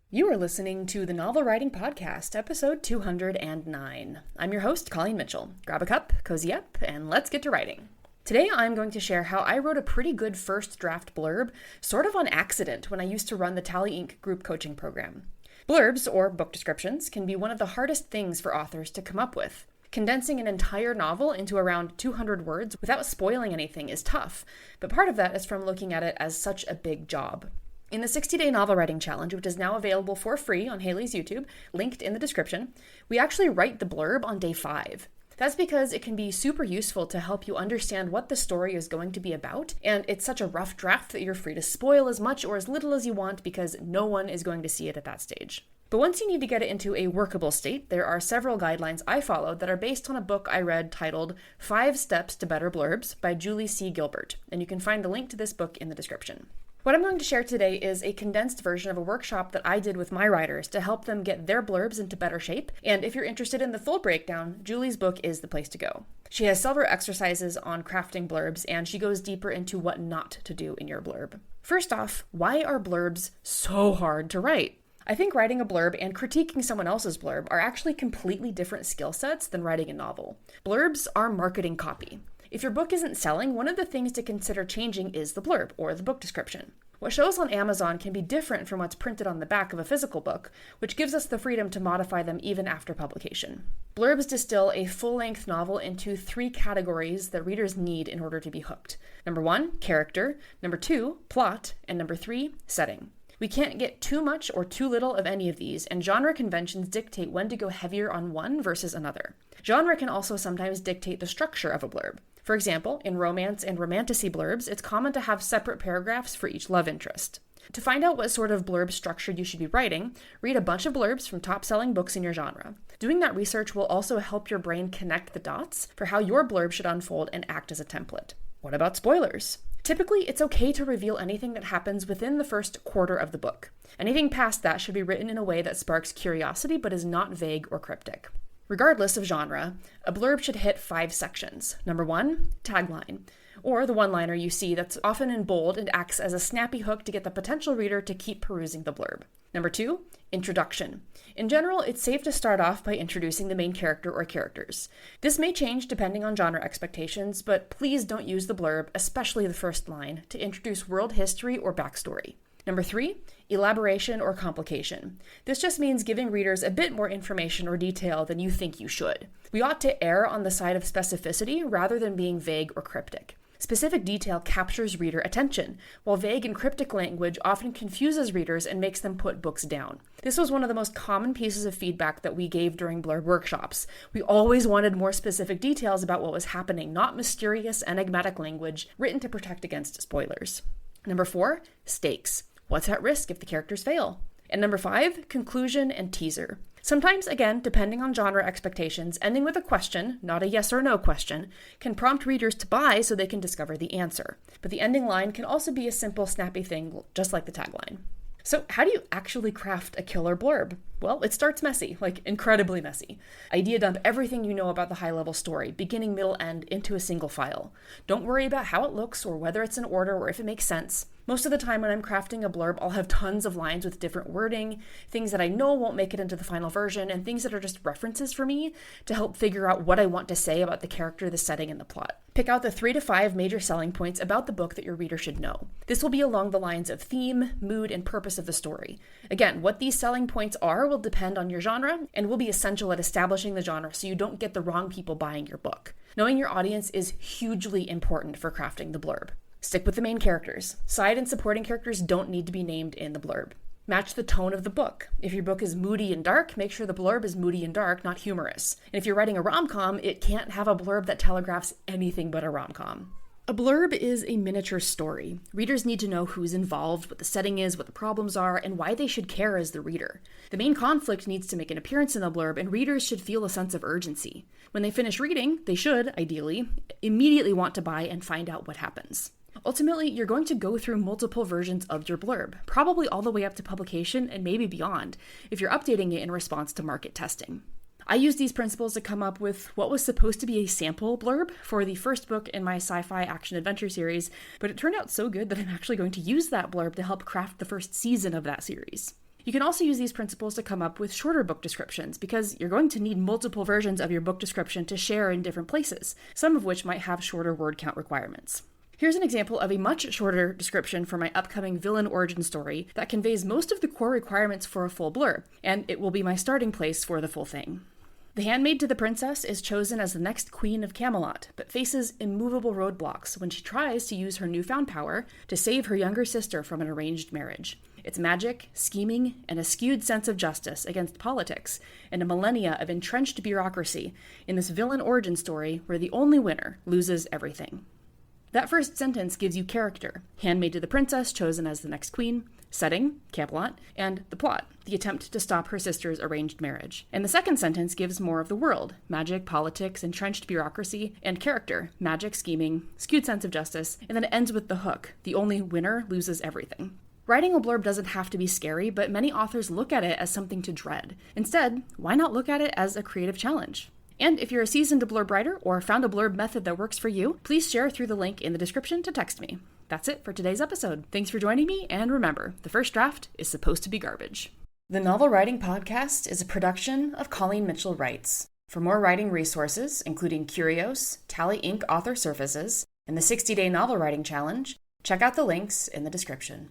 You are listening to the Novel Writing Podcast, episode 209. I'm your host, Colleen Mitchell. Grab a cup, cozy up, and let's get to writing. Today I'm going to share how I wrote a pretty good first draft blurb, sort of on accident when I used to run the Tally Inc. group coaching program. Blurbs, or book descriptions, can be one of the hardest things for authors to come up with. Condensing an entire novel into around 200 words without spoiling anything is tough, but part of that is from looking at it as such a big job. In the 60-day novel writing challenge, which is now available for free on Haley's YouTube, linked in the description, we actually write the blurb on day 5. That's because it can be super useful to help you understand what the story is going to be about, and it's such a rough draft that you're free to spoil as much or as little as you want because no one is going to see it at that stage. But once you need to get it into a workable state, there are several guidelines I followed that are based on a book I read titled 5 Steps to Better Blurbs by Julie C. Gilbert, and you can find the link to this book in the description. What I'm going to share today is a condensed version of a workshop that I did with my writers to help them get their blurbs into better shape, and if you're interested in the full breakdown, Julie's book is the place to go. She has several exercises on crafting blurbs, and she goes deeper into what not to do in your blurb. First off, why are blurbs so hard to write? I think writing a blurb and critiquing someone else's blurb are actually completely different skill sets than writing a novel. Blurbs are marketing copy. If your book isn't selling, one of the things to consider changing is the blurb, or the book description. What shows on Amazon can be different from what's printed on the back of a physical book, which gives us the freedom to modify them even after publication. Blurbs distill a full-length novel into 3 categories that readers need in order to be hooked. Number 1, character. Number 2, plot. And number 3, setting. We can't get too much or too little of any of these, and genre conventions dictate when to go heavier on one versus another. Genre can also sometimes dictate the structure of a blurb. For example, in romance and romantasy blurbs, it's common to have separate paragraphs for each love interest. To find out what sort of blurb structure you should be writing, read a bunch of blurbs from top-selling books in your genre. Doing that research will also help your brain connect the dots for how your blurb should unfold and act as a template. What about spoilers? Typically, it's okay to reveal anything that happens within the first quarter of the book. Anything past that should be written in a way that sparks curiosity but is not vague or cryptic. Regardless of genre, a blurb should hit 5 sections. Number 1, tagline, or the one-liner you see that's often in bold and acts as a snappy hook to get the potential reader to keep perusing the blurb. Number 2, introduction. In general, it's safe to start off by introducing the main character or characters. This may change depending on genre expectations, but please don't use the blurb, especially the first line, to introduce world history or backstory. Number 3, elaboration or complication. This just means giving readers a bit more information or detail than you think you should. We ought to err on the side of specificity rather than being vague or cryptic. Specific detail captures reader attention, while vague and cryptic language often confuses readers and makes them put books down. This was one of the most common pieces of feedback that we gave during blurb workshops. We always wanted more specific details about what was happening, not mysterious, enigmatic language written to protect against spoilers. Number 4, stakes. What's at risk if the characters fail? And number 5, conclusion and teaser. Sometimes, again, depending on genre expectations, ending with a question, not a yes or no question, can prompt readers to buy so they can discover the answer. But the ending line can also be a simple, snappy thing, just like the tagline. So how do you actually craft a killer blurb? Well, it starts messy, like incredibly messy. Idea dump everything you know about the high-level story, beginning, middle, end, into a single file. Don't worry about how it looks or whether it's in order or if it makes sense. Most of the time when I'm crafting a blurb, I'll have tons of lines with different wording, things that I know won't make it into the final version, and things that are just references for me to help figure out what I want to say about the character, the setting, and the plot. Pick out the 3 to 5 major selling points about the book that your reader should know. This will be along the lines of theme, mood, and purpose of the story. Again, what these selling points are will depend on your genre and will be essential at establishing the genre so you don't get the wrong people buying your book. Knowing your audience is hugely important for crafting the blurb. Stick with the main characters. Side and supporting characters don't need to be named in the blurb. Match the tone of the book. If your book is moody and dark, make sure the blurb is moody and dark, not humorous. And if you're writing a rom-com, it can't have a blurb that telegraphs anything but a rom-com. A blurb is a miniature story. Readers need to know who's involved, what the setting is, what the problems are, and why they should care as the reader. The main conflict needs to make an appearance in the blurb, and readers should feel a sense of urgency. When they finish reading, they should, ideally, immediately want to buy and find out what happens. Ultimately, you're going to go through multiple versions of your blurb, probably all the way up to publication and maybe beyond, if you're updating it in response to market testing. I used these principles to come up with what was supposed to be a sample blurb for the first book in my sci-fi action-adventure series, but it turned out so good that I'm actually going to use that blurb to help craft the first season of that series. You can also use these principles to come up with shorter book descriptions, because you're going to need multiple versions of your book description to share in different places, some of which might have shorter word count requirements. Here's an example of a much shorter description for my upcoming villain origin story that conveys most of the core requirements for a full blurb, and it will be my starting place for the full thing. The handmaid to the princess is chosen as the next queen of Camelot, but faces immovable roadblocks when she tries to use her newfound power to save her younger sister from an arranged marriage. It's magic, scheming, and a skewed sense of justice against politics, and a millennia of entrenched bureaucracy in this villain origin story where the only winner loses everything. That first sentence gives you character: handmaid to the princess chosen as the next queen, setting, Camelot, and the plot, the attempt to stop her sister's arranged marriage. And the second sentence gives more of the world: magic, politics, entrenched bureaucracy, and character: magic, scheming, skewed sense of justice, and then it ends with the hook: the only winner loses everything. Writing a blurb doesn't have to be scary, but many authors look at it as something to dread. Instead, why not look at it as a creative challenge? And if you're a seasoned blurb writer or found a blurb method that works for you, please share through the link in the description to text me. That's it for today's episode. Thanks for joining me, and remember, the first draft is supposed to be garbage. The Novel Writing Podcast is a production of Colleen Mitchell Writes. For more writing resources, including Curios, Tally Inc. author services, and the 60-day novel writing challenge, check out the links in the description.